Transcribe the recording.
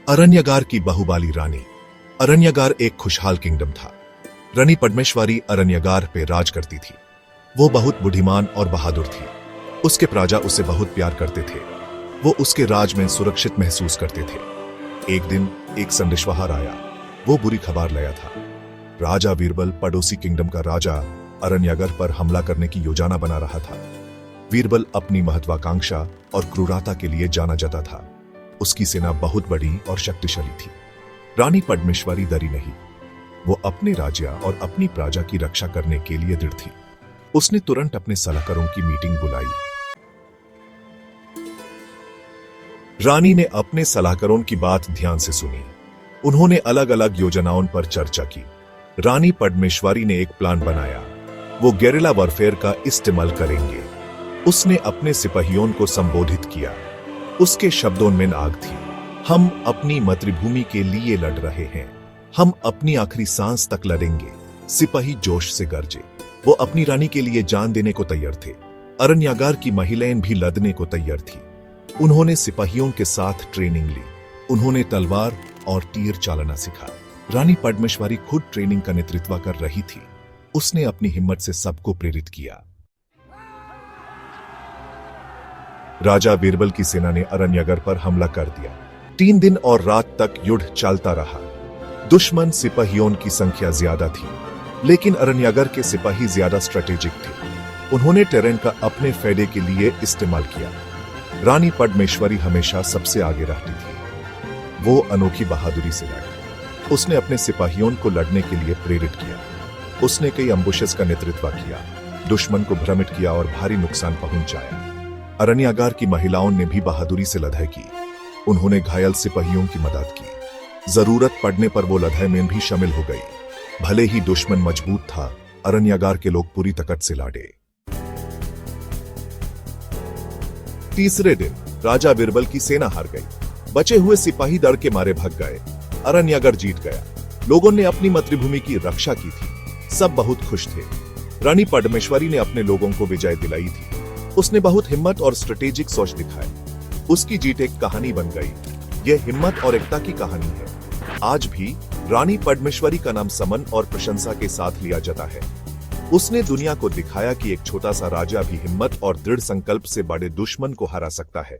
अरण्यगार की बहुबाली रानी। अरण्यगार एक खुशहाल किंगडम था। रानी पद्मेश्वरी अरण्यगार पे राज करती थी। वो बहुत बुद्धिमान और बहादुर थी। उसके प्रजा उसे बहुत प्यार करते थे। वो उसके राज में सुरक्षित महसूस करते थे। एक दिन एक संदेशवाहक आया। वो बुरी खबर लाया था। राजा बीरबल पड़ोसी किंगडम का राजा अरण्यगार पर हमला करने की योजना बना रहा था। बीरबल अपनी महत्वाकांक्षा और क्रूरता के लिए जाना जाता था। उसकी सेना बहुत बड़ी और शक्तिशाली थी। रानी पद्मेश्वरी डरी नहीं। वो अपने राज्य और अपनी प्रजा की रक्षा करने के लिए दृढ़ थी। उसने तुरंत अपने सलाहकारों की मीटिंग बुलाई। रानी ने अपने सलाहकारों की बात ध्यान से सुनी। उन्होंने अलग अलग योजनाओं पर चर्चा की। रानी पद्मेश्वरी ने एक प्लान बनाया। वो गेरिला वॉरफेयर का इस्तेमाल करेंगे। उसने अपने सिपाहियों को संबोधित किया। उसके शब्दों में आग थी। हम अपनी मातृभूमि के लिए लड़ रहे हैं। हम अपनी आखिरी सांस तक लड़ेंगे। सिपाही जोश से गरजे। वो अपनी रानी के लिए जान देने को तैयार थे। अरण्यगार की महिलाएं भी लड़ने को तैयार थी। उन्होंने सिपाहियों के साथ ट्रेनिंग ली। उन्होंने तलवार और तीर चलाना सीखा। रानी पद्मेश्वरी खुद ट्रेनिंग का नेतृत्व कर रही थी। उसने अपनी हिम्मत से सबको प्रेरित किया। राजा बीरबल की सेना ने अरण्यगार पर हमला कर दिया। 3 दिन और रात तक युद्ध चलता रहा। दुश्मन सिपाहियों की संख्या ज्यादा थी, लेकिन अरण्यगार के सिपाही ज्यादा स्ट्रेटेजिक थे। उन्होंने टेरेन का अपने फायदे के लिए इस्तेमाल किया। रानी पद्मेश्वरी हमेशा सबसे आगे रहती थी। वो अनोखी बहादुरी से लड़ी। उसने अपने सिपाहियों को लड़ने के लिए प्रेरित किया। उसने कई अम्बुशेस का नेतृत्व किया, दुश्मन को भ्रमित किया और भारी नुकसान पहुंचाया। अरण्यगार की महिलाओं ने भी बहादुरी से लड़ाई की। उन्होंने घायल सिपाहियों की मदद की। जरूरत पड़ने पर वो लड़ाई में भी शामिल हो गई। भले ही दुश्मन मजबूत था, अरण्यगार के लोग पूरी ताकत से लड़े। तीसरे दिन राजा बीरबल की सेना हार गई। बचे हुए सिपाही डर के मारे भाग गए। अरण्यगार जीत गया। लोगों ने अपनी मातृभूमि की रक्षा की थी। सब बहुत खुश थे। रानी पद्मेश्वरी ने अपने लोगों को विजय दिलाई थी। उसने बहुत हिम्मत और स्ट्रेटेजिक सोच दिखाई। उसकी जीत एक कहानी बन गई। यह हिम्मत और एकता की कहानी है। आज भी रानी पद्मेश्वरी का नाम सम्मान और प्रशंसा के साथ लिया जाता है। उसने दुनिया को दिखाया कि एक छोटा सा राजा भी हिम्मत और दृढ़ संकल्प से बड़े दुश्मन को हरा सकता है।